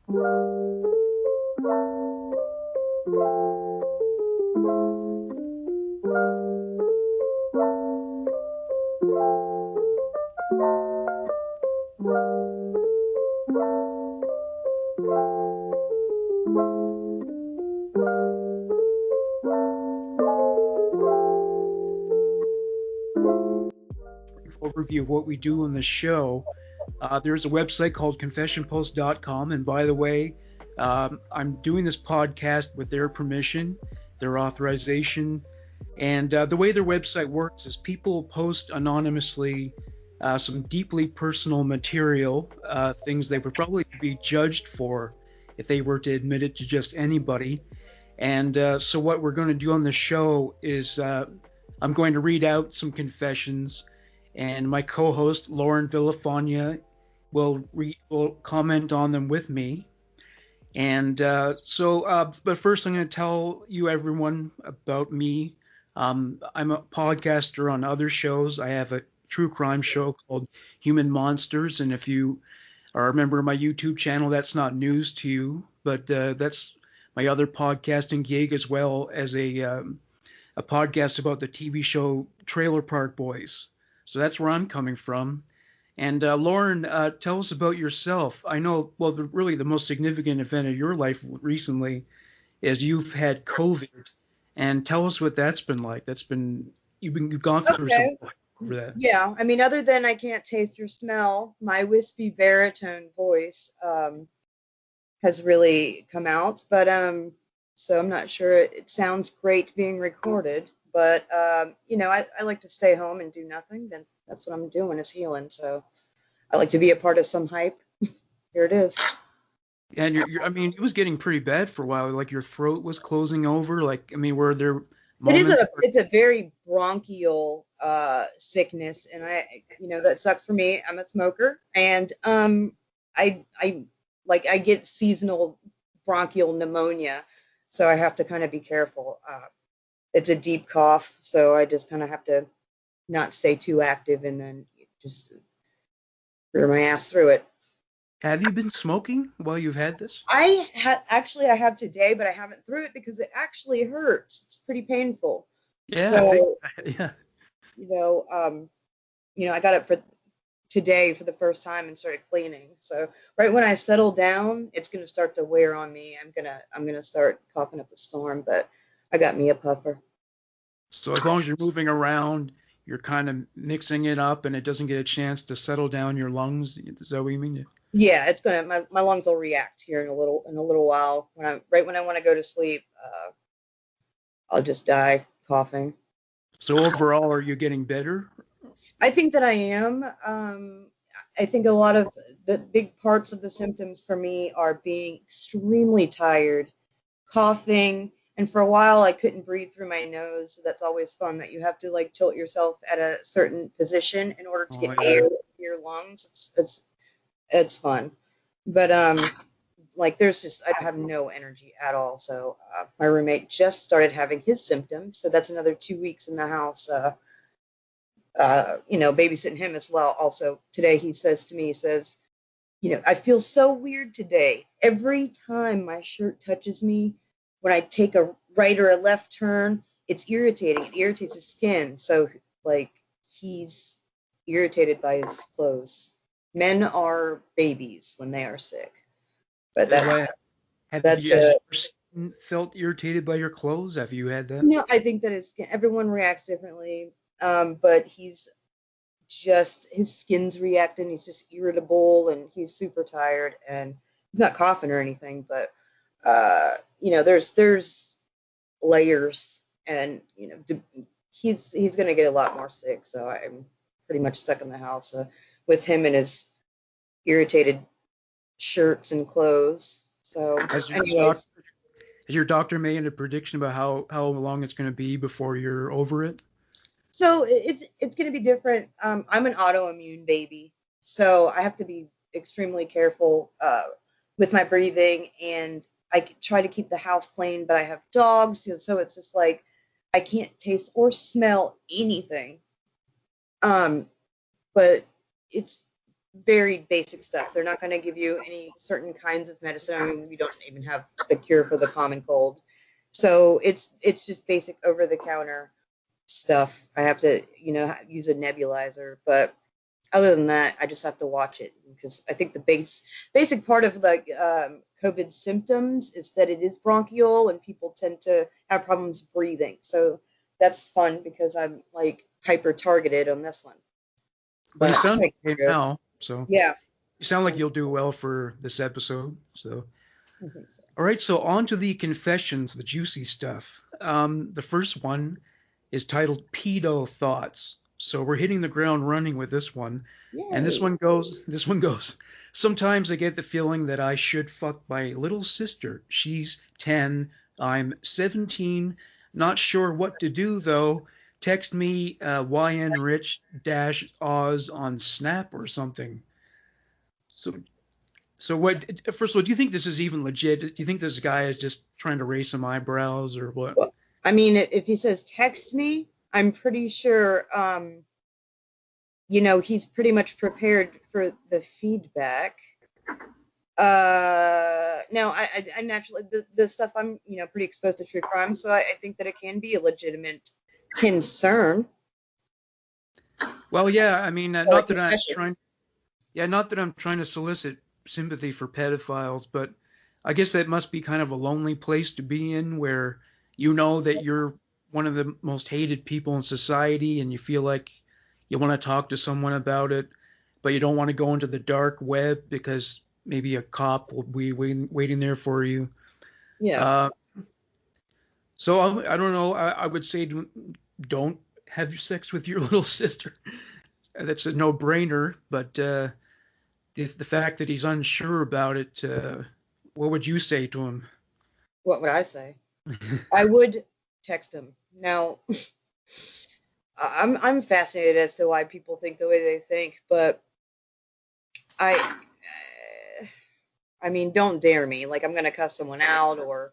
Overview of what we do on the show. There's a website called confessionpost.com, and by the way, I'm doing this podcast with their permission, their authorization, and the way their website works is people post anonymously some deeply personal material, things they would probably be judged for if they were to admit it to just anybody. And so what we're going to do on the show is I'm going to read out some confessions, and my co-host Lauren Villafana will comment on them with me. And but first I'm going to tell you everyone about me. I'm a podcaster on other shows. I have a true crime show called Human Monsters, and if you are a member of my YouTube channel, that's not news to you. But that's my other podcasting gig, as well as a podcast about the TV show Trailer Park Boys. So that's where I'm coming from. And Lauren, tell us about yourself. I know, well, really the most significant event of your life recently is you've had COVID. And tell us what that's been like. You've gone through Okay. some over that. Yeah, I mean, other than I can't taste or smell, my wispy baritone voice has really come out. But so I'm not sure it sounds great being recorded. But I like to stay home and do nothing. Then that's what I'm doing, is healing. So I like to be a part of some hype. Here it is. And I mean, it was getting pretty bad for a while. Like your throat was closing over. Like, I mean, were there moments? It's a very bronchial sickness, and that sucks for me. I'm a smoker, and I get seasonal bronchial pneumonia, so I have to kind of be careful. It's a deep cough, so I just kind of have to not stay too active and then just rear my ass through it. Have you been smoking while you've had this? I have today, but I haven't through it because it actually hurts. It's pretty painful. Yeah. So, yeah. I got up for today for the first time and started cleaning. So right when I settle down, it's gonna start to wear on me. I'm gonna start coughing up a storm, but I got me a puffer. So as long as you're moving around, you're kind of mixing it up, and it doesn't get a chance to settle down your lungs. Is that what you mean? Yeah, it's gonna my lungs will react here in a little while. When I want to go to sleep, I'll just die coughing. So overall, are you getting better? I think that I am. I think a lot of the big parts of the symptoms for me are being extremely tired, coughing, and for a while I couldn't breathe through my nose. So that's always fun, that you have to like tilt yourself at a certain position in order to get air into your lungs. It's fun. But I have no energy at all. So my roommate just started having his symptoms, so that's another 2 weeks in the house. Babysitting him as well. Also today he says to me, I feel so weird today. Every time my shirt touches me, when I take a right or a left turn, it's irritating. It irritates his skin. So like he's irritated by his clothes. Men are babies when they are sick. But have you ever felt irritated by your clothes? Have you had that? No, I think that everyone reacts differently. But his skin's reacting. He's just irritable, and he's super tired, and he's not coughing or anything. But there's layers, and he's gonna get a lot more sick. So I'm pretty much stuck in the house with him and his irritated shirts and clothes. So has your doctor made a prediction about how long it's going to be before you're over it? So it's going to be different. I'm an autoimmune baby, so I have to be extremely careful with my breathing, and I try to keep the house clean, but I have dogs, so it's just like I can't taste or smell anything. But very basic stuff. They're not going to give you any certain kinds of medicine. I mean, we don't even have the cure for the common cold. So it's just basic over the counter stuff. I have to, use a nebulizer, but other than that, I just have to watch it because I think the basic part of like COVID symptoms is that it is bronchial and people tend to have problems breathing. So that's fun because I'm like hyper targeted on this one. But you But sound okay now, so yeah, you sound like you'll do well for this episode. So, I think so. all right, so on to the confessions, the juicy stuff. The first one is titled Pedo Thoughts. So we're hitting the ground running with this one. Yay. And this one goes. Sometimes I get the feeling that I should fuck my little sister. She's 10, I'm 17, not sure what to do though. Text me ynrich-oz on Snap or something. So what? First of all, do you think this is even legit? Do you think this guy is just trying to raise some eyebrows or what? Well, I mean, if he says text me, I'm pretty sure, he's pretty much prepared for the feedback. Now, I naturally, the stuff I'm, pretty exposed to true crime, so I think that it can be a legitimate concern. Well, yeah, I mean, not that I'm trying to solicit sympathy for pedophiles, but I guess that must be kind of a lonely place to be in where you know that you're one of the most hated people in society and you feel like you want to talk to someone about it, but you don't want to go into the dark web because maybe a cop will be waiting there for you. Yeah. So I don't know. I would say don't have sex with your little sister. That's a no-brainer, but the fact that he's unsure about it, what would you say to him? What would I say? I would text him. Now, I'm fascinated as to why people think the way they think, but I mean, don't dare me. Like, I'm going to cuss someone out or,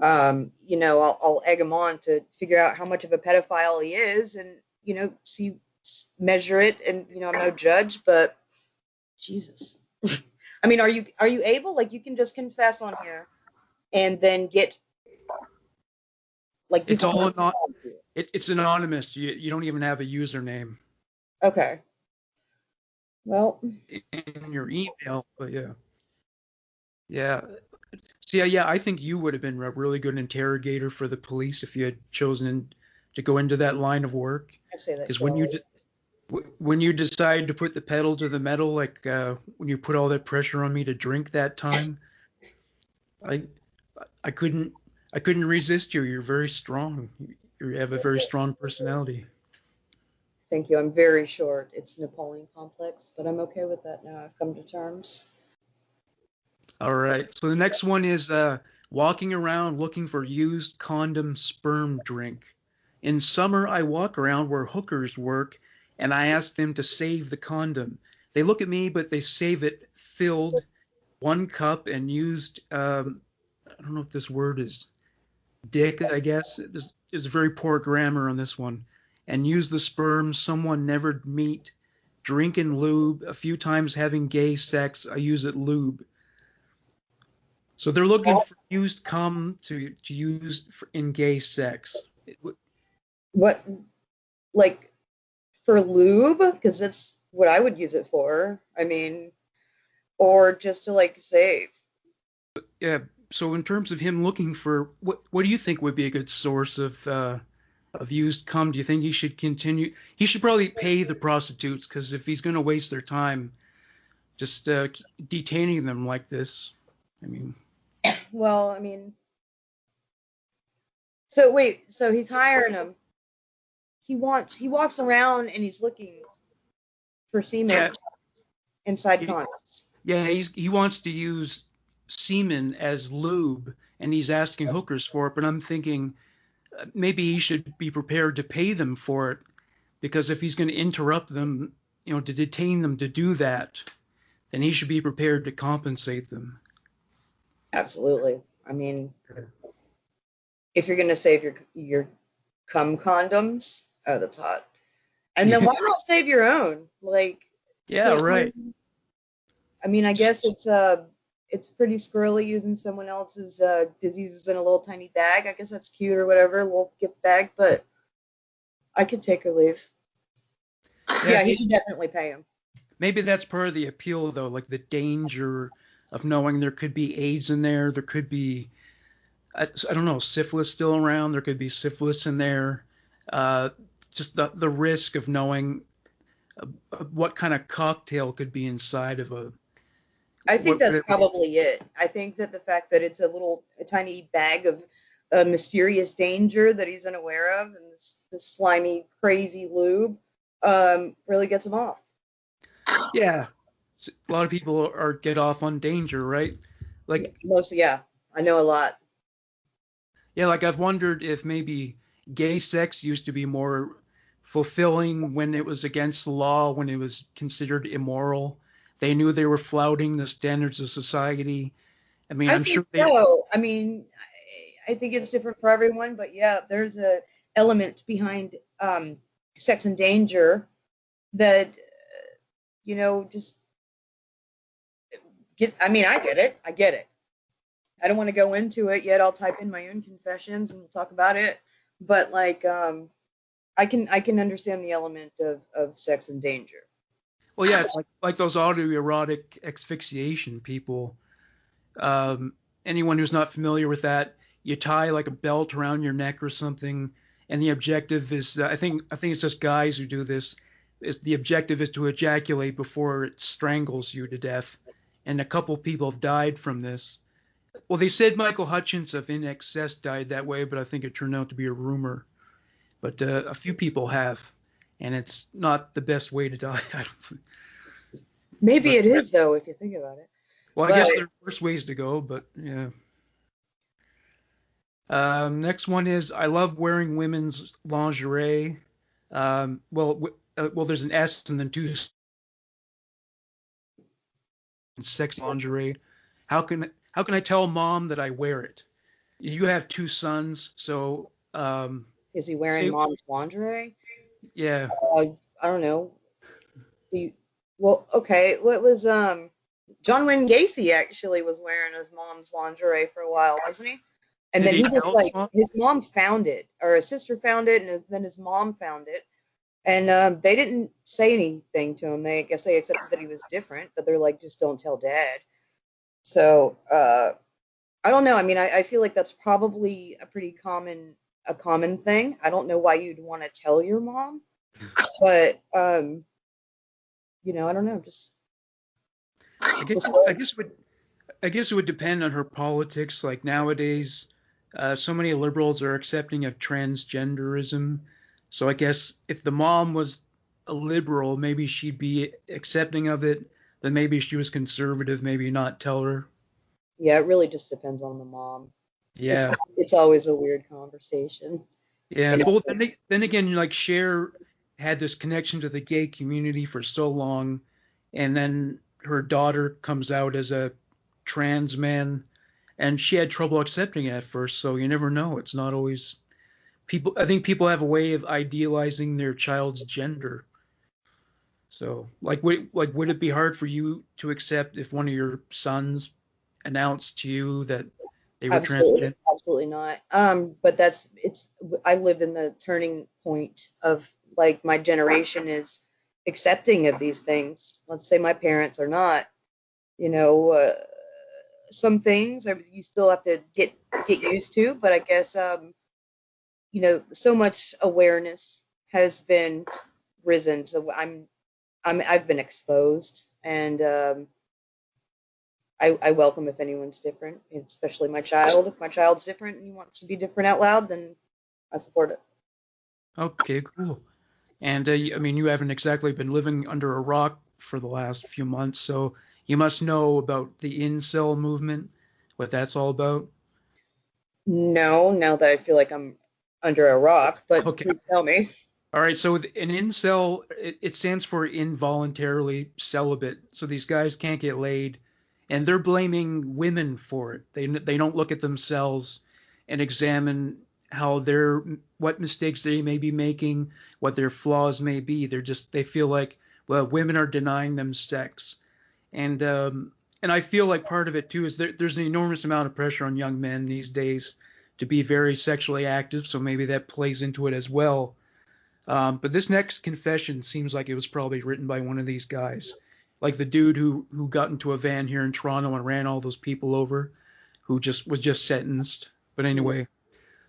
I'll egg him on to figure out how much of a pedophile he is and, measure it. And, I'm no judge, but Jesus. I mean, are you able? Like, you can just confess on here and then get, like, it's all it's anonymous. You don't even have a username. Okay. Well, in your email, but yeah. So yeah, I think you would have been a really good interrogator for the police if you had chosen to go into that line of work. I say that because when you decide to put the pedal to the metal, like when you put all that pressure on me to drink that time, I couldn't resist you. You're very strong. You have a very strong personality. Thank you. I'm very short. It's Napoleon complex, but I'm okay with that now. I've come to terms. All right. So the next one is walking around looking for used condom sperm drink. In summer, I walk around where hookers work, and I ask them to save the condom. They look at me, but they save it filled, 1 cup, and used, I don't know if this word is dick, I guess. There's very poor grammar on this one. And use the sperm someone never meet, drink and lube, a few times having gay sex, I use it lube. So they're looking for used cum to use in gay sex. What, like, for lube? Because that's what I would use it for. I mean, or just to, like, save. Yeah. So in terms of him looking for, what do you think would be a good source of used cum? Do you think he should continue? He should probably pay the prostitutes, because if he's going to waste their time just detaining them like this, I mean. Well, I mean, so wait, so he's hiring them. He walks around and he's looking for semen inside condoms. Yeah, he wants to use semen as lube, and he's asking hookers for it. But I'm thinking maybe he should be prepared to pay them for it, because if he's going to interrupt them, to detain them to do that, then he should be prepared to compensate them. Absolutely. I mean, if you're going to save your cum condoms, oh, that's hot. And then why not save your own? Like, yeah, right. I mean, I guess it's pretty squirrely using someone else's diseases in a little tiny bag. I guess that's cute or whatever, a little gift bag, but I could take or leave. Yeah, he should definitely pay him. Maybe that's part of the appeal, though, like the danger of knowing there could be AIDS in there. There could be, I don't know, syphilis still around. There could be syphilis in there. Uh, just the risk of knowing what kind of cocktail could be inside of a. I think that's probably it. I think that the fact that it's a tiny bag of mysterious danger that he's unaware of, and this slimy, crazy lube, really gets him off. Yeah, a lot of people get off on danger, right? Like mostly, yeah. I know a lot. Yeah, like I've wondered if maybe gay sex used to be more fulfilling when it was against the law, when it was considered immoral. They knew they were flouting the standards of society. I mean, I'm sure they. So. I mean, I think it's different for everyone, but yeah, there's a element behind sex and danger that just get. I mean, I get it. I don't want to go into it yet. I'll type in my own confessions and we'll talk about it. But like, I can understand the element of sex and danger. Well, yeah, it's like those autoerotic asphyxiation people. Anyone who's not familiar with that, you tie like a belt around your neck or something, and the objective is, I think it's just guys who do this. The objective is to ejaculate before it strangles you to death, and a couple people have died from this. Well, they said Michael Hutchins of In Excess died that way, but I think it turned out to be a rumor. But a few people have, and it's not the best way to die. Maybe it is, though, if you think about it. Well, I guess there are worse ways to go, but yeah. Next one is, I love wearing women's lingerie. Well, there's an S and then two. Sexy lingerie. How can I tell mom that I wear it? You have two sons, so. Is he wearing mom's lingerie? Yeah. I don't know. Well, okay. What was John Wayne Gacy actually was wearing his mom's lingerie for a while, wasn't he? And then he just his mom found it, or his sister found it, and then his mom found it, and they didn't say anything to him. I guess they accepted that he was different, but they're like, just don't tell dad. So I don't know. I mean, I feel like that's probably a common thing. I don't know why you'd want to tell your mom, but I don't know. Just I guess it would depend on her politics. Like nowadays, so many liberals are accepting of transgenderism. So I guess if the mom was a liberal, maybe she'd be accepting of it. Then maybe she was conservative, maybe not tell her. Yeah, it really just depends on the mom. Yeah. It's always a weird conversation. Yeah. Well, then again, like Cher had this connection to the gay community for so long, and then her daughter comes out as a trans man, and she had trouble accepting it at first. So you never know. It's not always people. I think people have a way of idealizing their child's gender. So, would it be hard for you to accept if one of your sons announced to you that they were transgender? Absolutely not. But I lived in the turning point of like my generation is accepting of these things. Let's say my parents are not. Some things you still have to get used to, but I guess so much awareness has been risen. So I've been exposed, and I welcome if anyone's different, especially my child. If my child's different and he wants to be different out loud, then I support it. Okay, cool. And I mean, you haven't exactly been living under a rock for the last few months, so you must know about the incel movement, what that's all about. No, now that I feel like I'm under a rock, but okay. Please tell me. All right, so an incel, it stands for involuntarily celibate. So these guys can't get laid, and they're blaming women for it. They don't look at themselves and examine what mistakes they may be making, what their flaws may be. They feel like, well, women are denying them sex. And I feel like part of it too is there's an enormous amount of pressure on young men these days to be very sexually active, so maybe that plays into it as well. But this next confession seems like it was probably written by one of these guys, like the dude who got into a van here in Toronto and ran all those people over, who just was just sentenced. But anyway,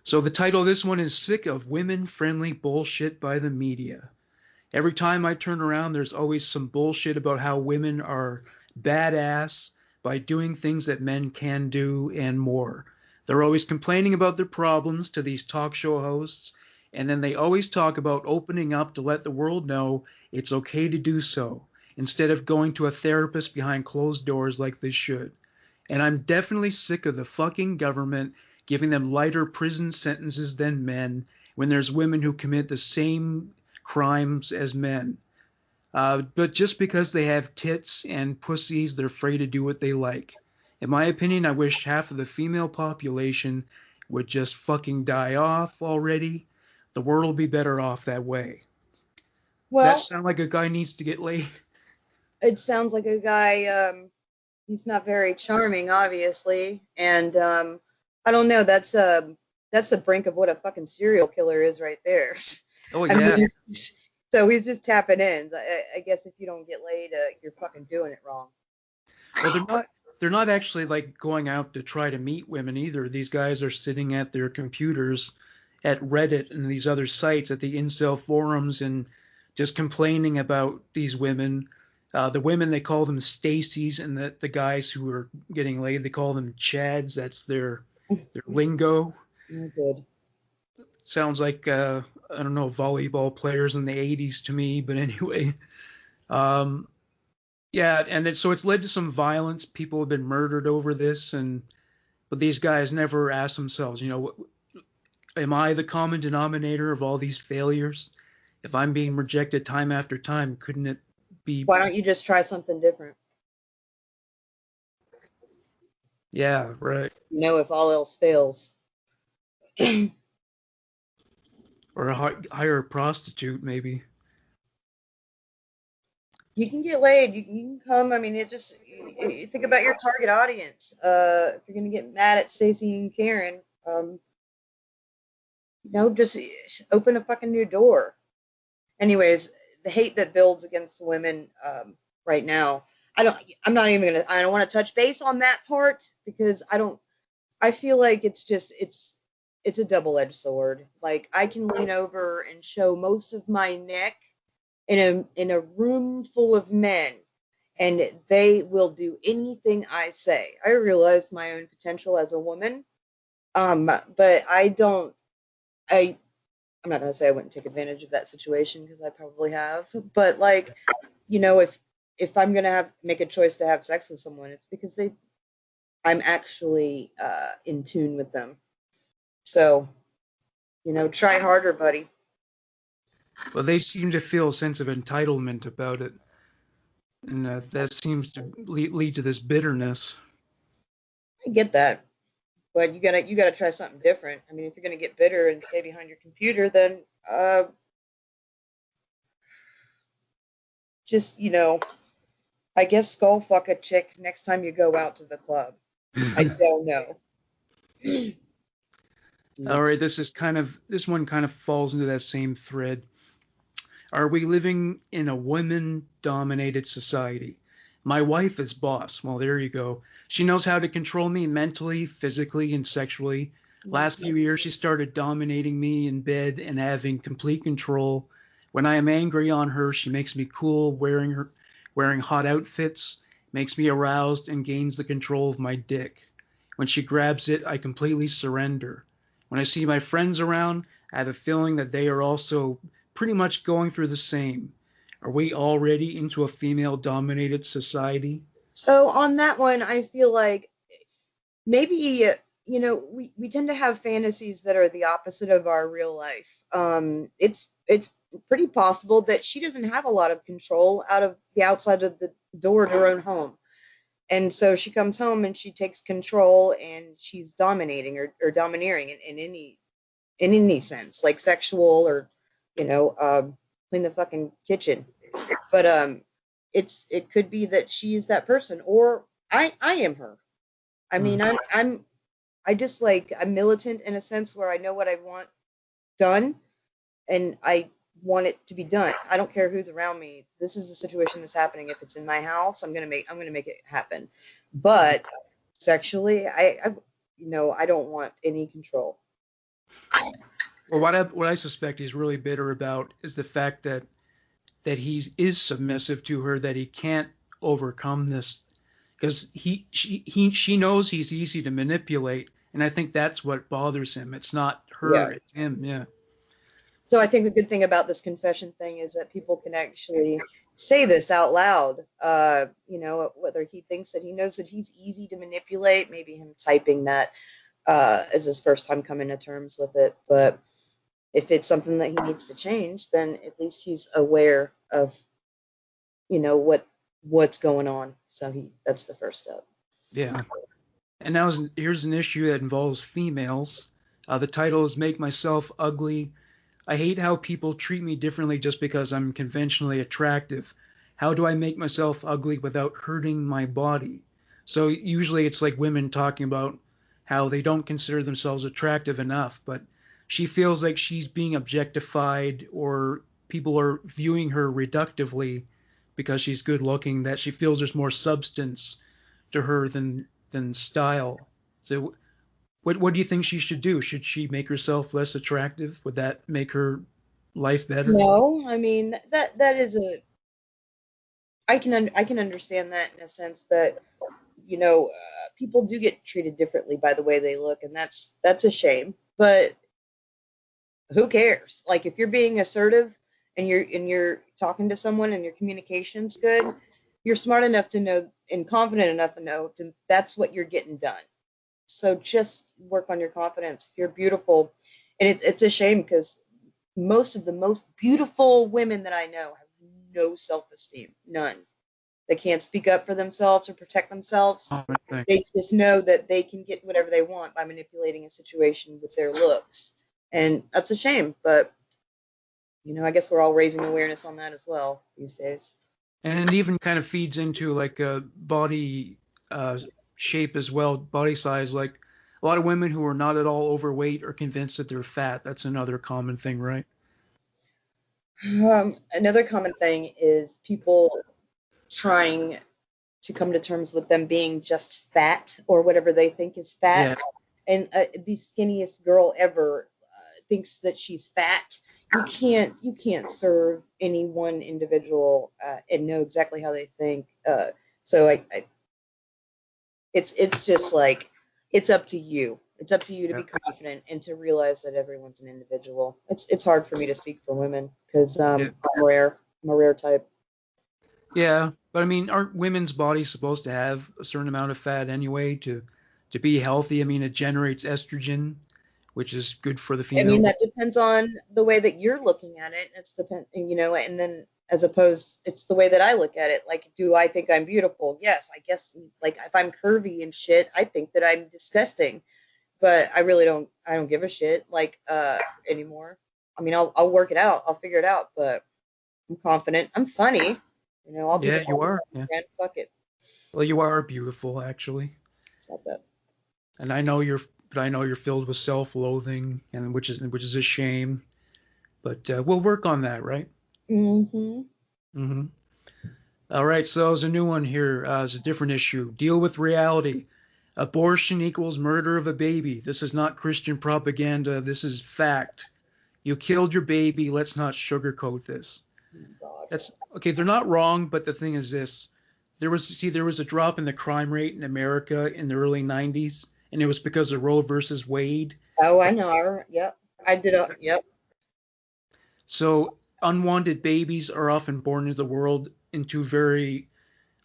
so the title of this one is "Sick of Women-Friendly Bullshit by the Media." Every time I turn around, there's always some bullshit about how women are badass by doing things that men can do and more. They're always complaining about their problems to these talk show hosts, and then they always talk about opening up to let the world know it's okay to do so, instead of going to a therapist behind closed doors like they should. And I'm definitely sick of the fucking government giving them lighter prison sentences than men when there's women who commit the same crimes as men. But just because they have tits and pussies, they're free to do what they like. In my opinion, I wish half of the female population would just fucking die off already. The world will be better off that way. Does that Well, sound like a guy needs to get laid? it sounds like a guy. He's not very charming, obviously, and I don't know. That's the brink of what a fucking serial killer is right there. Oh I yeah. mean, so he's just tapping in. I guess if you don't get laid, you're fucking doing it wrong. Well, they're not actually like going out to try to meet women either. These guys are sitting at their computers at Reddit and these other sites at the incel forums and just complaining about these women. The women, they call them Stacy's, and the guys who are getting laid, they call them Chads. That's their lingo. Oh, good. Sounds like I don't know, volleyball players in the 80s to me, but anyway. Um, yeah, and so it's led to some violence. People have been murdered over this, and but these guys never ask themselves, am I the common denominator of all these failures? If I'm being rejected time after time, couldn't it be? Why don't you just try something different? Yeah, right. If all else fails. Or hire a prostitute, maybe. You can get laid. You can come. I mean, you think about your target audience. If you're gonna get mad at Stacey and Karen, just open a fucking new door. Anyways, the hate that builds against women right now. I'm not even gonna. I don't want to touch base on that part because I don't. I feel like it's a double-edged sword. Like I can lean over and show most of my neck in a room full of men, and they will do anything I say. I realize my own potential as a woman, but I don't. I'm not gonna say I wouldn't take advantage of that situation because I probably have. But like, if I'm gonna make a choice to have sex with someone, it's because I'm actually in tune with them. So, try harder, buddy. Well, they seem to feel a sense of entitlement about it, and that seems to lead to this bitterness. I get that, but you gotta try something different. I mean, if you're gonna get bitter and stay behind your computer, then just I guess skull fuck a chick next time you go out to the club. I don't know. All right, this one kind of falls into that same thread. Are we living in a women-dominated society? My wife is boss. Well, there you go. She knows how to control me mentally, physically, and sexually. Last few years, she started dominating me in bed and having complete control. When I am angry on her, she makes me cool, wearing hot outfits, makes me aroused, and gains the control of my dick. When she grabs it, I completely surrender. When I see my friends around, I have a feeling that they are also pretty much going through the same. Are we already into a female-dominated society? So on that one, I feel like maybe we tend to have fantasies that are the opposite of our real life. It's pretty possible that she doesn't have a lot of control out of the outside of the door to her own home. And so she comes home and she takes control and she's dominating or domineering in any sense, like sexual or clean the fucking kitchen. But it could be that she is that person, or I am her. I mean, I'm militant in a sense where I know what I want done, and I want it to be done. I don't care who's around me. This is the situation that's happening. If it's in my house, I'm gonna make it happen. But sexually, I don't want any control. Well, what I suspect he's really bitter about is the fact that he is submissive to her, that he can't overcome this because she knows he's easy to manipulate, and I think that's what bothers him. It's not her, Yeah. it's him. Yeah. So I think the good thing about this confession thing is that people can actually say this out loud. Whether he thinks that he knows that he's easy to manipulate, maybe him typing that is his first time coming to terms with it. But if it's something that he needs to change, then at least he's aware of, what's going on. So that's the first step. Yeah. And now here's an issue that involves females. The title is "Make Myself Ugly." I hate how people treat me differently just because I'm conventionally attractive. How do I make myself ugly without hurting my body? So usually it's like women talking about how they don't consider themselves attractive enough, but she feels like she's being objectified or people are viewing her reductively because she's good looking, that she feels there's more substance to her than style. So what do you think she should do? Should she make herself less attractive? Would that make her life better? No, I mean that is I can understand that in a sense that people do get treated differently by the way they look, and that's a shame. But who cares? Like if you're being assertive and you're talking to someone and your communication's good, you're smart enough to know and confident enough to know that's what you're getting done. So just work on your confidence. If you're beautiful, and it's a shame because most of the most beautiful women that I know have no self-esteem, none. They can't speak up for themselves or protect themselves. They just know that they can get whatever they want by manipulating a situation with their looks. And that's a shame, but I guess we're all raising awareness on that as well these days. And it even kind of feeds into like a body shape as well, body size. Like a lot of women who are not at all overweight are convinced that they're fat. That's another common thing, right? Another common thing is people trying to come to terms with them being just fat or whatever they think is fat. Yeah. And the skinniest girl ever thinks that she's fat. You can't serve any one individual and know exactly how they think. So it's just like it's up to you. It's up to you to be confident and to realize that everyone's an individual. It's hard for me to speak for women because I'm rare. I'm a rare type. Yeah, but I mean, aren't women's bodies supposed to have a certain amount of fat anyway to be healthy? I mean, it generates estrogen, which is good for the I female. mean, that depends on the way that you're looking at it. And then as opposed, it's the way that I look at it. Like, do I think I'm beautiful? Yes, I guess. Like, if I'm curvy and shit, I think that I'm disgusting. But I really don't. I don't give a shit anymore. I mean, I'll work it out. I'll figure it out. But I'm confident. I'm funny. I'll be the You are. Yeah. friend. Fuck it. Well, you are beautiful, actually. It's not that. And I know you're filled with self-loathing, and which is a shame. But we'll work on that, right? Mm-hmm. Mm-hmm. All right. So there's a new one here. It's a different issue. Deal with reality. Abortion equals murder of a baby. This is not Christian propaganda. This is fact. You killed your baby. Let's not sugarcoat this. God. That's okay. They're not wrong, but the thing is this: there was a drop in the crime rate in America in the early '90s, and it was because of Roe versus Wade. Oh, I know. Yep. I did. Yep. So unwanted babies are often born into the world into very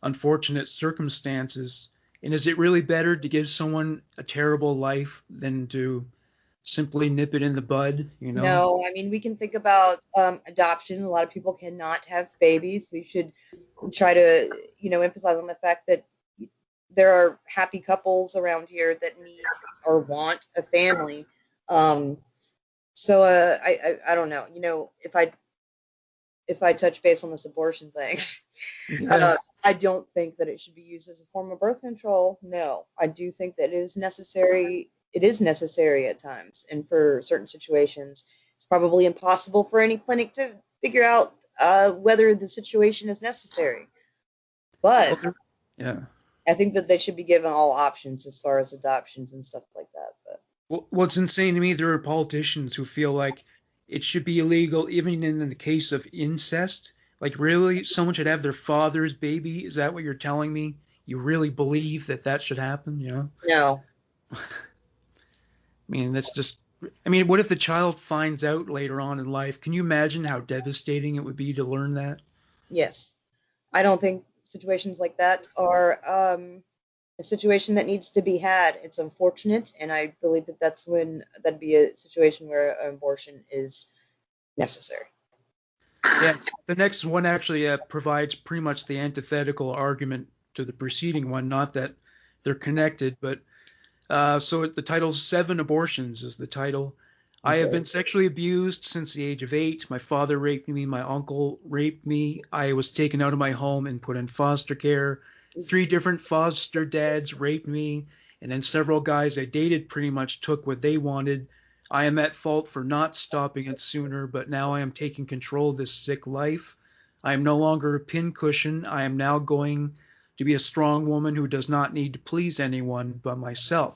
unfortunate circumstances. And is it really better to give someone a terrible life than to simply nip it in the bud? No, I mean, we can think about adoption. A lot of people cannot have babies. We should try to, emphasize on the fact that there are happy couples around here that need or want a family. So I don't know. If I touch base on this abortion thing, Yeah. I don't think that it should be used as a form of birth control. No, I do think that it is necessary. It is necessary at times, and for certain situations, it's probably impossible for any clinic to figure out whether the situation is necessary. But Well, yeah. I think that they should be given all options as far as adoptions and stuff like that. But Well, what's insane to me, there are politicians who feel like it should be illegal even in the case of incest. Like, really? Someone should have their father's baby? Is that what you're telling me? You really believe that that should happen? You know? no, I mean, that's just. I mean, what if the child finds out later on in life? Can you imagine how devastating it would be to learn that? yes, I don't think situations like that are a situation that needs to be had. It's unfortunate, and I believe that that'd be a situation where an abortion is necessary. Yeah, the next one actually provides pretty much the antithetical argument to the preceding one. Not that they're connected, but so the title's Seven Abortions is the title. I have Okay. been sexually abused since the age of 8. My father raped me. My uncle raped me. I was taken out of my home and put in foster care. 3 different foster dads raped me. And then several guys I dated pretty much took what they wanted. I am at fault for not stopping it sooner, but now I am taking control of this sick life. I am no longer a pincushion. I am now going to be a strong woman who does not need to please anyone but myself.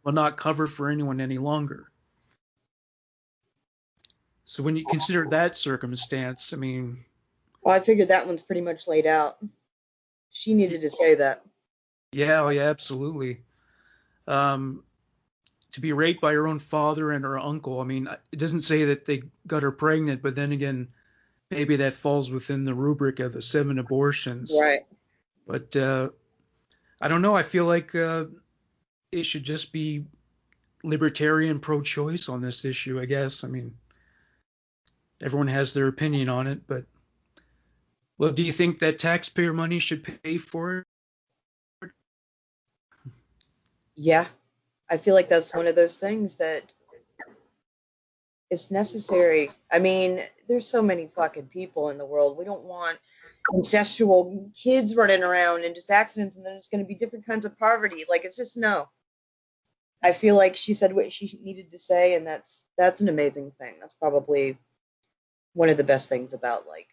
Will not cover for anyone any longer. So when you consider that circumstance, I mean, Well, I figured that one's pretty much laid out. She needed to say that. yeah, oh yeah, absolutely. Um, to be raped by her own father and her uncle, I mean, it doesn't say that they got her pregnant, but then again, maybe that falls within the rubric of the 7 abortions. Right. But I don't know. I feel like it should just be libertarian pro-choice on this issue, I guess. I mean, everyone has their opinion on it, but well, do you think that taxpayer money should pay for it? Yeah. I feel like that's one of those things that is necessary. I mean, there's so many fucking people in the world. We don't want incestual kids running around and just accidents, and then it's going to be different kinds of poverty. Like, it's just no. I feel like she said what she needed to say, and that's an amazing thing. That's probably one of the best things about, like,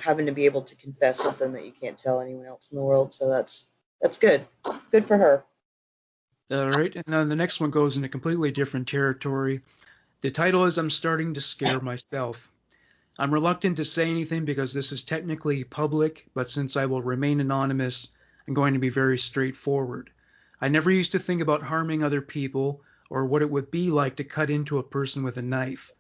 having to be able to confess something that you can't tell anyone else in the world. So that's good. Good for her. All right, and then the next one goes into completely different territory. The title is I'm Starting to Scare Myself. I'm reluctant to say anything because this is technically public, but since I will remain anonymous, I'm going to be very straightforward. I never used to think about harming other people or what it would be like to cut into a person with a knife.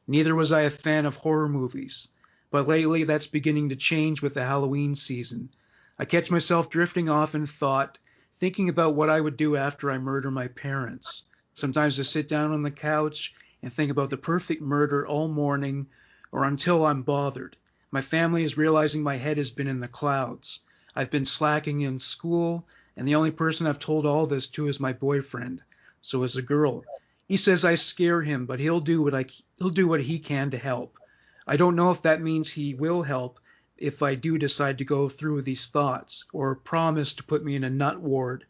Neither was I a fan of horror movies. But lately that's beginning to change with the Halloween season. I catch myself drifting off in thought, thinking about what I would do after I murder my parents. Sometimes I sit down on the couch and think about the perfect murder all morning or until I'm bothered. My family is realizing my head has been in the clouds. I've been slacking in school, and the only person I've told all this to is my boyfriend. So is a girl. He says I scare him, but he'll do what he can to help. I don't know if that means he will help if I do decide to go through with these thoughts, or promise to put me in a nut ward.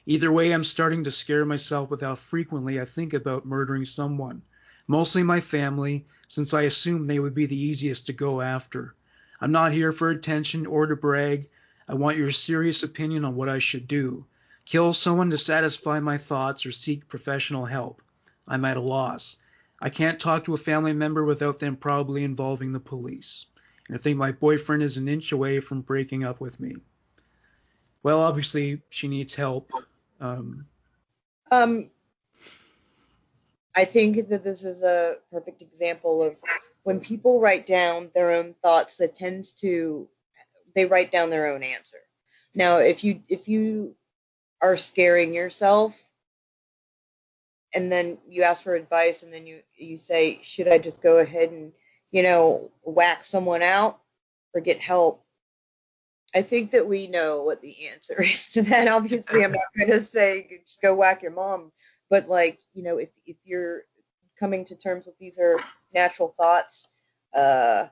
Either way, I'm starting to scare myself with how frequently I think about murdering someone. Mostly my family, since I assume they would be the easiest to go after. I'm not here for attention or to brag. I want your serious opinion on what I should do. Kill someone to satisfy my thoughts or seek professional help. I'm at a loss. I can't talk to a family member without them probably involving the police. And I think my boyfriend is an inch away from breaking up with me. Well, obviously, she needs help. Um, Um, I think that this is a perfect example of when people write down their own thoughts, that tends to they write down their own answer. Now, if you are scaring yourself and then you ask for advice and then you say, should I just go ahead and whack someone out or get help? I think that we know what the answer is to that. Obviously, I'm not going to say just go whack your mom, but, like, if you're coming to terms with these are natural thoughts, uh,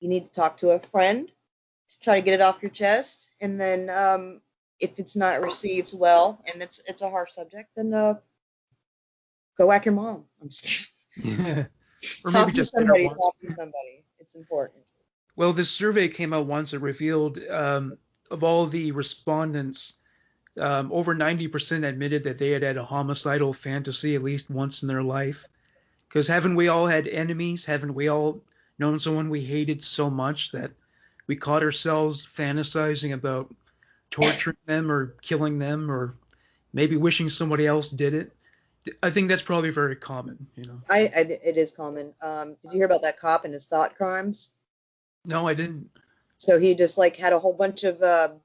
you need to talk to a friend. to try to get it off your chest. And then if it's not received well, and it's a harsh subject, then go whack your mom. I'm just Yeah. Or maybe talk to just hit her somebody. once. Talk to somebody. It's important. Well, this survey came out once. It revealed of all the respondents, over 90% admitted that they had had a homicidal fantasy at least once in their life. Because haven't we all had enemies? Haven't we all known someone we hated so much that we caught ourselves fantasizing about torturing them or killing them or maybe wishing somebody else did it? I think that's probably very common, you know. It is common. Did you hear about that cop and his thought crimes? No, I didn't. So he just like had a whole bunch of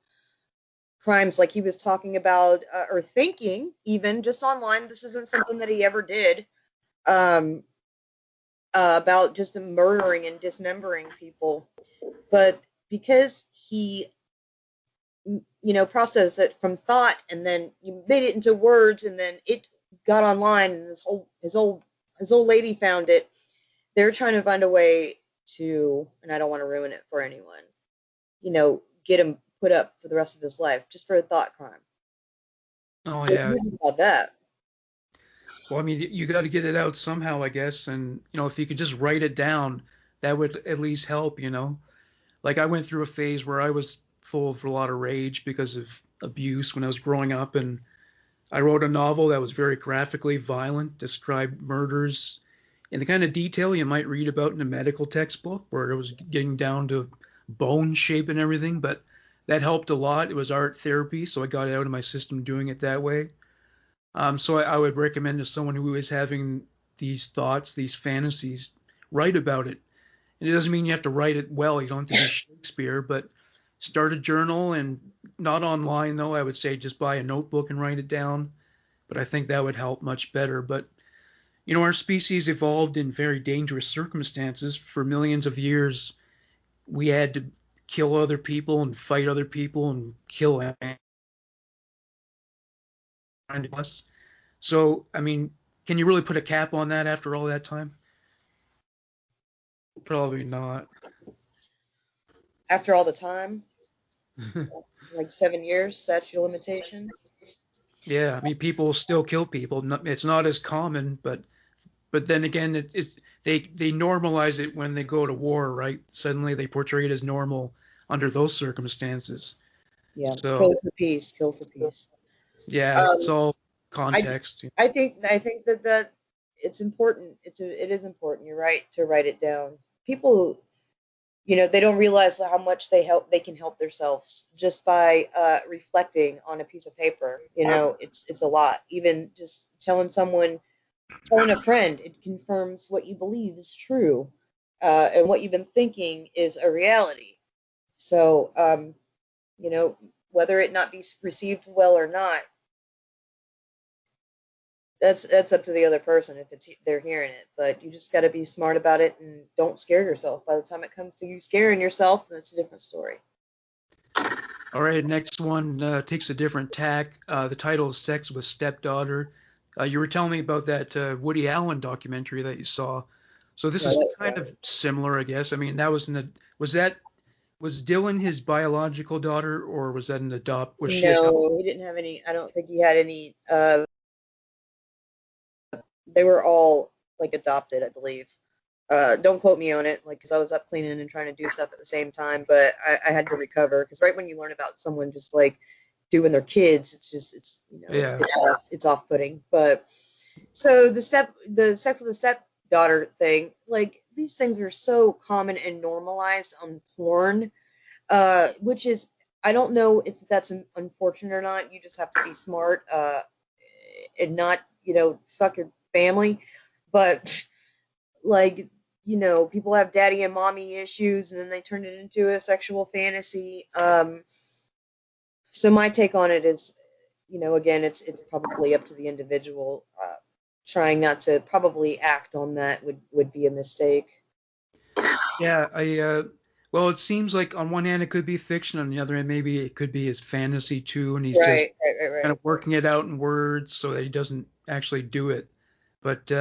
crimes, like he was talking about or thinking, even just online. This isn't something that he ever did. About just murdering and dismembering people, but because he, processed it from thought, and then you made it into words, and then it got online, and his old lady found it. They're trying to find a way to, and I don't want to ruin it for anyone, get him put up for the rest of his life just for a thought crime. Oh yeah. About that. Well, I mean, you got to get it out somehow, I guess. And, if you could just write it down, that would at least help, Like I went through a phase where I was full of a lot of rage because of abuse when I was growing up. And I wrote a novel that was very graphically violent, described murders in the kind of detail you might read about in a medical textbook, where it was getting down to bone shape and everything. But that helped a lot. It was art therapy, so I got it out of my system doing it that way. So I would recommend to someone who is having these thoughts, these fantasies, write about it. And it doesn't mean you have to write it well. You don't have to be Shakespeare, but start a journal, and not online though. I would say just buy a notebook and write it down. But I think that would help much better. But our species evolved in very dangerous circumstances. For millions of years, we had to kill other people and fight other people and kill us. So, I mean, can you really put a cap on that after all that time? Probably not. After all the time, like 7 years, statute of limitation. Yeah, I mean, people still kill people. It's not as common, but then again, they normalize it when they go to war, right? Suddenly they portray it as normal under those circumstances. Yeah, So kill for peace, kill for peace. yeah, it's all context. I think that it's important. It is important. You're right to write it down. People, they don't realize how much they can help themselves just by reflecting on a piece of paper. It's a lot. Even just telling a friend, it confirms what you believe is true, and what you've been thinking is a reality. So, whether it not be received well or not, that's up to the other person if they're hearing it. But you just got to be smart about it and don't scare yourself. By the time it comes to you scaring yourself, that's a different story. All right, next one takes a different tack. The title is Sex with Stepdaughter. You were telling me about that Woody Allen documentary that you saw. So this is kind of similar, I guess. I mean, that was was Dylan his biological daughter, or was that an adopt? No, he didn't have any. I don't think he had any. They were all like adopted, I believe. Don't quote me on it, like, because I was up cleaning and trying to do stuff at the same time, but I had to recover, because right when you learn about someone just like doing their kids, it's off-putting. But so the sex with the stepdaughter thing, like, these things are so common and normalized on porn, which is, I don't know if that's unfortunate or not. You just have to be smart and not, fuck your family. But like, people have daddy and mommy issues, and then they turn it into a sexual fantasy. So my take on it is, again, it's probably up to the individual. Trying not to probably act on that would be a mistake. Yeah, well, it seems like on one hand it could be fiction, on the other hand maybe it could be his fantasy too, and he's just kind of working it out in words so that he doesn't actually do it. But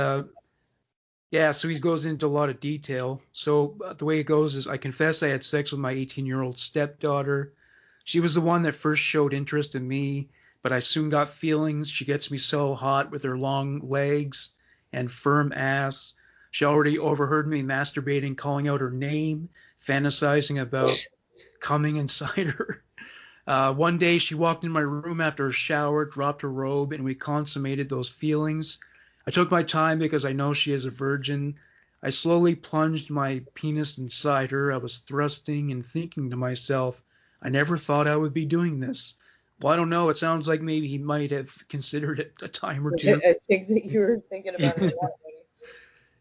Yeah, so he goes into a lot of detail. So the way it goes is I confess I had sex with my 18-year-old stepdaughter. She was the one that first showed interest in me, but I soon got feelings. She gets me so hot with her long legs and firm ass. She already overheard me masturbating, calling out her name, fantasizing about coming inside her. One day she walked in my room after a shower, dropped her robe, and we consummated those feelings. I took my time because I know she is a virgin. I slowly plunged my penis inside her. I was thrusting and thinking to myself, I never thought I would be doing this. Well, I don't know. It sounds like maybe he might have considered it a time or two. I think that you were thinking about it a lot.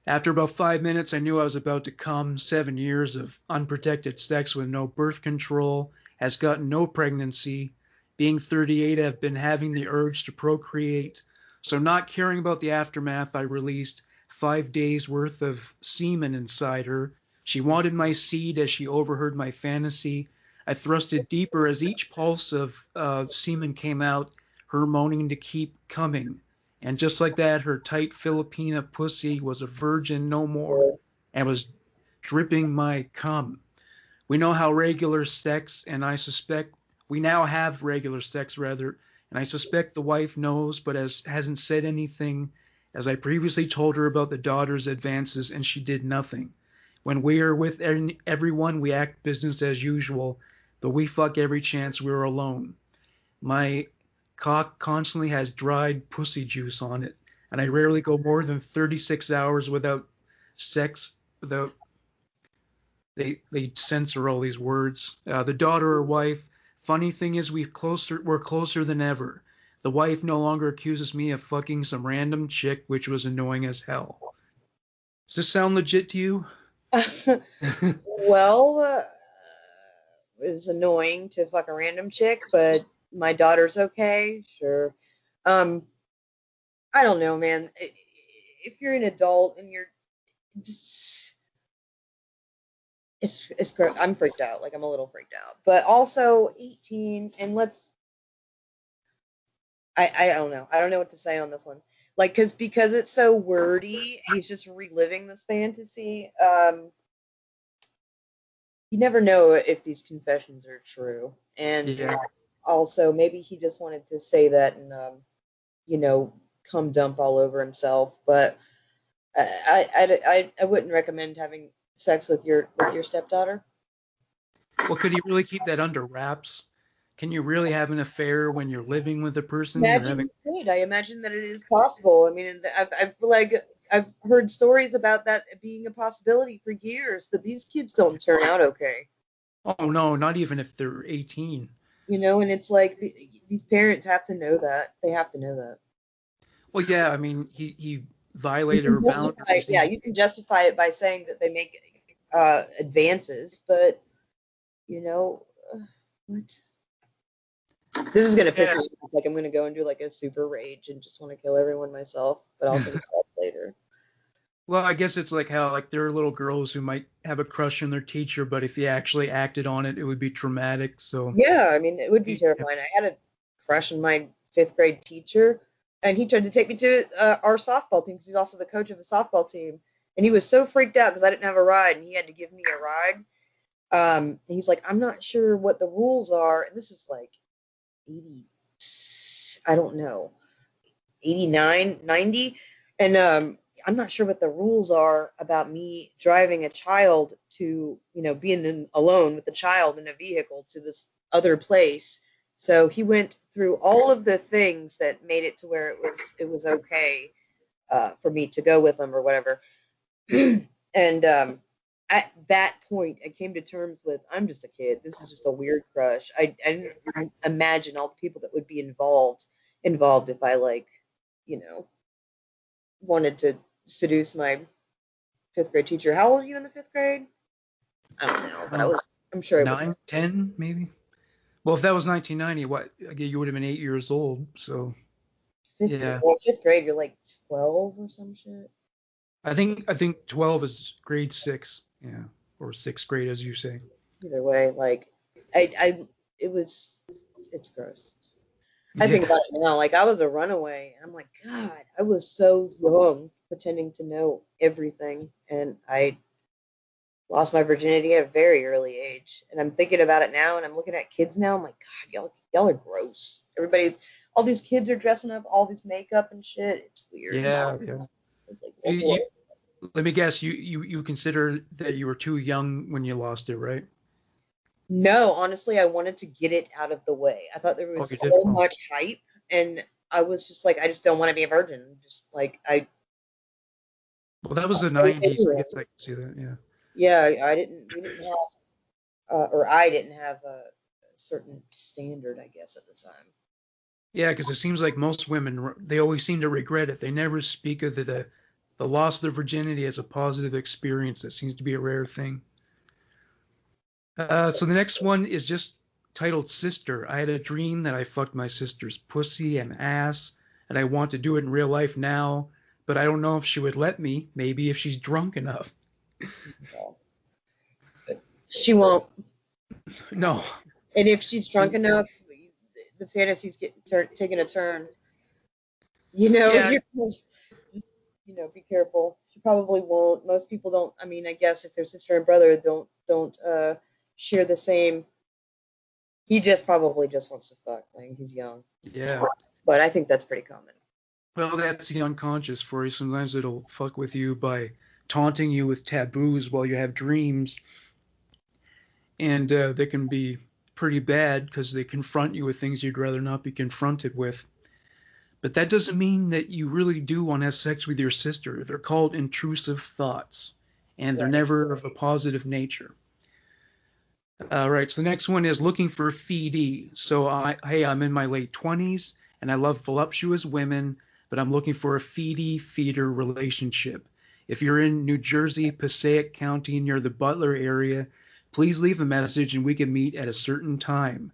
After about 5 minutes, I knew I was about to come. 7 years of unprotected sex with no birth control has gotten no pregnancy. Being 38, I've been having the urge to procreate. So, not caring about the aftermath, I released 5 days worth of semen inside her. She wanted my seed as she overheard my fantasy. I thrusted deeper as each pulse of semen came out, her moaning to keep coming. And just like that, her tight Filipina pussy was a virgin no more and was dripping my cum. We know how regular sex, and I suspect we now have regular sex rather, and I suspect the wife knows, but hasn't said anything, as I previously told her about the daughter's advances, and she did nothing. When we are with everyone, we act business as usual, but we fuck every chance we're alone. My cock constantly has dried pussy juice on it, and I rarely go more than 36 hours without sex, without they censor all these words. The daughter or wife. Funny thing is, we're closer than ever. The wife no longer accuses me of fucking some random chick, which was annoying as hell. Does this sound legit to you? Well, it was annoying to fuck a random chick, but my daughter's okay. Sure. Um, I don't know, man. If you're an adult and you're, it's gross. I'm freaked out. Like I'm a little freaked out. But also 18, and I don't know. I don't know what to say on this one. Like, because it's so wordy, he's just reliving this fantasy. You never know if these confessions are true. And Yeah. also, maybe he just wanted to say that and, you know, come dump all over himself. But I wouldn't recommend having sex with your stepdaughter. Well, could he really keep that under wraps? Can you really have an affair when you're living with a person? You're Imagine having. you could. I imagine that it is possible. I mean, and I've heard stories about that being a possibility for years, but these kids don't turn out okay. Oh no, not even if they're 18. You know, and it's like these parents have to know that. They have to know that. Well, yeah, I mean, he You violated can her justify it, boundaries. yeah, you can justify it by saying that they make advances, but you know, what? This is gonna piss Yeah. me off. Like I'm gonna go and do like a super rage and just want to kill everyone myself, but I'll think about it later. Well, I guess it's like how like there are little girls who might have a crush on their teacher, but if he actually acted on it, it would be traumatic. So, Yeah, I mean, it would be yeah. terrifying. I had a crush on my fifth grade teacher, and he tried to take me to our softball team because he's also the coach of the softball team. And he was so freaked out because I didn't have a ride, and he had to give me a ride. He's like, I'm not sure what the rules are, and this is like 80, I don't know, 89, 90, and I'm not sure what the rules are about me driving a child to, being alone with the child in a vehicle to this other place. So he went through all of the things that made it to where it was okay for me to go with him or whatever. And at that point, I came to terms with I'm just a kid. This is just a weird crush. I didn't imagine all the people that would be involved if I you know wanted to seduce my fifth grade teacher. How old are you in the fifth grade? I don't know, but Um, I'm sure it was 9, 10, maybe. Well, if that was 1990, what? Again, you would have been 8 years old. So, fifth grade. yeah, Well, fifth grade, you're like 12 or some shit. I think 12 is grade 6. Yeah, or sixth grade, as you say. Either way, like I it was it's gross. I think Yeah. about it now. Like I was a runaway, and I'm like, God, I was so young, pretending to know everything, and I lost my virginity at a very early age. And I'm thinking about it now, and I'm looking at kids now. I'm like, God, y'all are gross. Everybody, all these kids are dressing up, all this makeup and shit. It's weird. Yeah. Yeah. It's like, You, oh boy. you, let me guess. You consider that you were too young when you lost it, right? No, honestly, I wanted to get it out of the way. I thought there Oh, was you did. so Oh, much hype, and I was just like, I just don't want to be a virgin. Just like well, that was the I 90s. I guess I can see that. Yeah. yeah, we didn't have, or I didn't have a certain standard, I guess, at the time. Yeah, because it seems like most women, they always seem to regret it. They never speak of the loss of their virginity as a positive experience. That seems to be a rare thing. So the next one is just titled Sister. I had a dream that I fucked my sister's pussy and ass, and I want to do it in real life now, but I don't know if she would let me. Maybe if she's drunk enough. So, she won't. No. And if she's drunk enough, the fantasies get taking a turn. You know, Yeah, be careful. She probably won't. Most people don't. I mean, I guess if they're sister and brother, don't share the same. He just probably just wants to fuck. Like he's young, yeah. but I think that's pretty common. Well, that's the unconscious for you. Sometimes it'll fuck with you by taunting you with taboos while you have dreams, and they can be pretty bad because they confront you with things you'd rather not be confronted with. But that doesn't mean that you really do want to have sex with your sister. They're called intrusive thoughts, and they're Right. never of a positive nature. Right. So the next one is looking for feedee. So hey, I'm in my late 20s and I love voluptuous women, but I'm looking for a feedee feeder relationship. If you're in New Jersey, Passaic County, near the Butler area, please leave a message and we can meet at a certain time.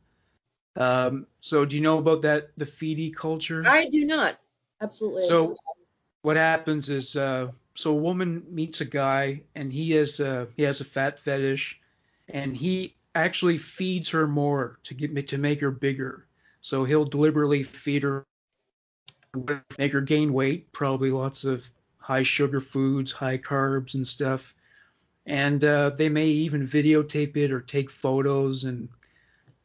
So do you know about that, the feedee culture? I do not. Absolutely, I do. So what happens is, so a woman meets a guy and he has a fat fetish, and he actually feeds her more to make her bigger. So he'll deliberately feed her, make her gain weight, probably lots of high sugar foods, high carbs and stuff. And they may even videotape it or take photos, and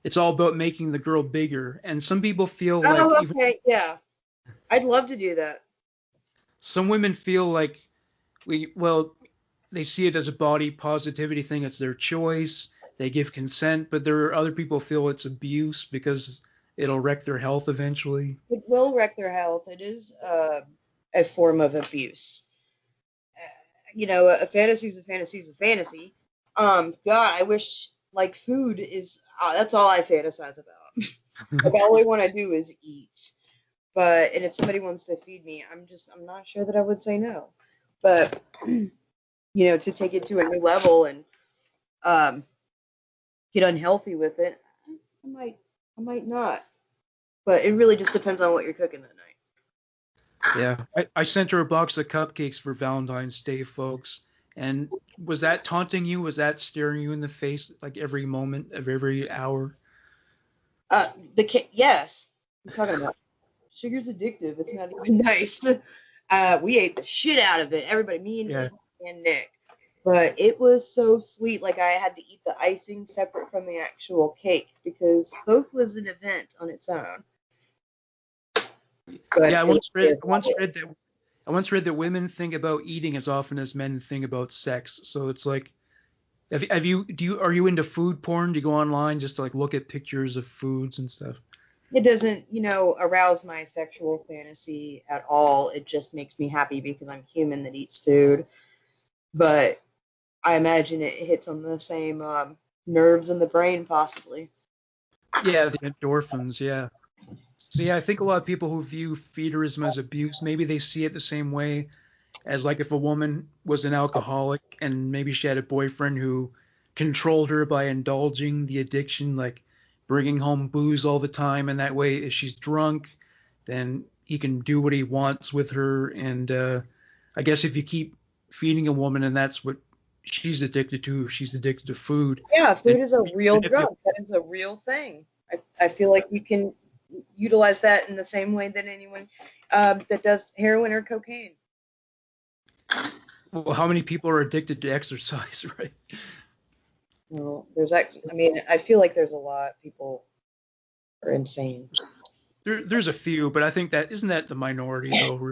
it's all about making the girl bigger. And some people feel like Oh, even okay, yeah. I'd love to do that. some women feel like well, they see it as a body positivity thing. It's their choice. They give consent, but there are other people feel it's abuse because it'll wreck their health eventually. It will wreck their health. It is a form of abuse. A fantasy is a fantasy is a fantasy. God, I wish like food is that's all I fantasize about. Like all I want to do is eat. And if somebody wants to feed me, I'm not sure that I would say no. But to take it to a new level and um, get unhealthy with it, I might not. But it really just depends on what you're cooking that night. Yeah, I sent her a box of cupcakes for Valentine's Day, folks. And was that taunting you? Was that staring you in the face like every moment of every hour? Yes, I'm talking about sugar's addictive. It's not even nice. We ate the shit out of it. Everybody, me and Yeah, Ethan and Nick. But it was so sweet. Like I had to eat the icing separate from the actual cake because both was an event on its own. yeah. But I it was once read, very I once popular. read that I once read that women think about eating as often as men think about sex. So it's like, have you are you into food porn? Do you go online just to like look at pictures of foods and stuff? It doesn't, arouse my sexual fantasy at all. It just makes me happy because I'm human that eats food. But I imagine it hits on the same nerves in the brain, possibly. Yeah, the endorphins. Yeah. So yeah, I think a lot of people who view feederism as abuse, maybe they see it the same way as like if a woman was an alcoholic and maybe she had a boyfriend who controlled her by indulging the addiction, like bringing home booze all the time, and that way if she's drunk, then he can do what he wants with her. And I guess if you keep feeding a woman and that's what she's addicted to, if she's addicted to food, Yeah, then food is a real manipulate. drug. That is a real thing. I feel like you can. utilize that in the same way that anyone that does heroin or cocaine. Well, how many people are addicted to exercise, right? Well, I feel like there's a lot. People are insane. There's a few, but I think that isn't that the minority though.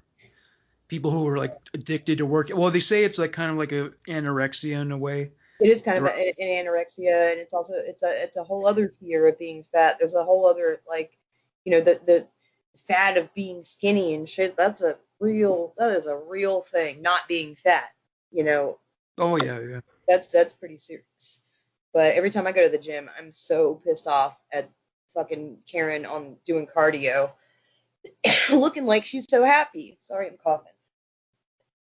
People who are like addicted to work. Well, they say it's like kind of like a anorexia in a way. It is kind of an anorexia, and it's a whole other fear of being fat. There's a whole other like, the fat of being skinny and shit. That is a real thing. Not being fat, Oh yeah. that's pretty serious. But every time I go to the gym, I'm so pissed off at fucking Karen on doing cardio, looking like she's so happy. Sorry, I'm coughing.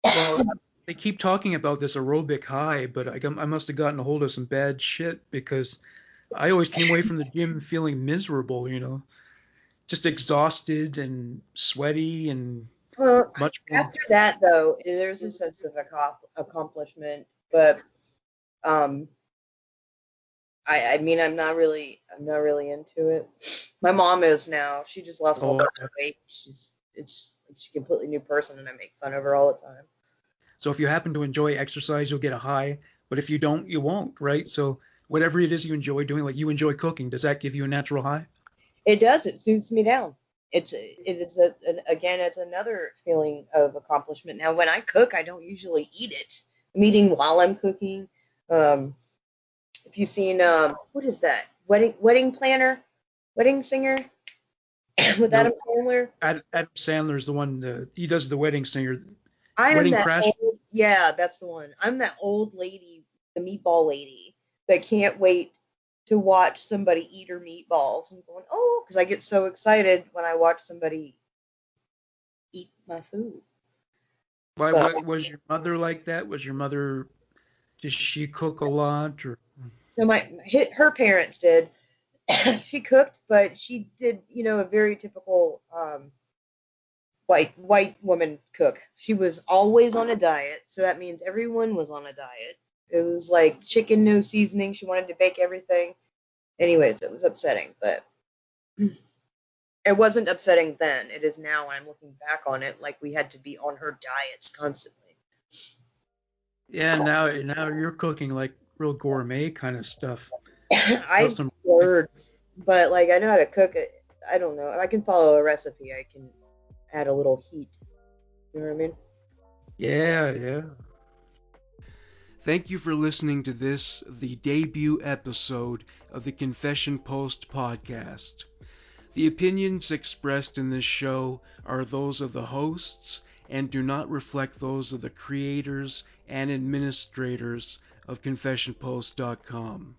Well, they keep talking about this aerobic high, but I must have gotten a hold of some bad shit because I always came away from the gym feeling miserable, just exhausted and sweaty and Well, much more. after that, though, there's a sense of accomplishment, but I mean, I'm not really into it. My mom is now. She just lost a whole bunch of weight. She's a completely new person, and I make fun of her all the time. So if you happen to enjoy exercise, you'll get a high, but if you don't, you won't, right? So whatever it is you enjoy doing, like you enjoy cooking, does that give you a natural high? It does. It suits me down. Again, it's another feeling of accomplishment. Now, when I cook, I don't usually eat it. I'm eating while I'm cooking. If you've seen, what is that? Wedding Planner, Wedding Singer with Adam Sandler. Adam Sandler's the one. He does the Wedding Singer. Wedding Crash. Yeah, that's the one. I'm that old lady, the meatball lady, that can't wait to watch somebody eat her meatballs. I'm going, oh, because I get so excited when I watch somebody eat my food. Why was your mother like that? Did she cook a lot or? So her parents did. She cooked, but she did, a very typical white woman cook. She was always on a diet, so that means everyone was on a diet. It was like chicken, no seasoning. She wanted to bake everything. Anyways, it was upsetting, but it wasn't upsetting then. It is now when I'm looking back on it, like we had to be on her diets constantly. Yeah, now you're cooking like real gourmet kind of stuff. I'm bored, but like I know how to cook it. I don't know. I can follow a recipe. I can add a little heat. You know what I mean? Yeah. Thank you for listening to the debut episode of the Confession Post podcast. The opinions expressed in this show are those of the hosts and do not reflect those of the creators and administrators of ConfessionPost.com.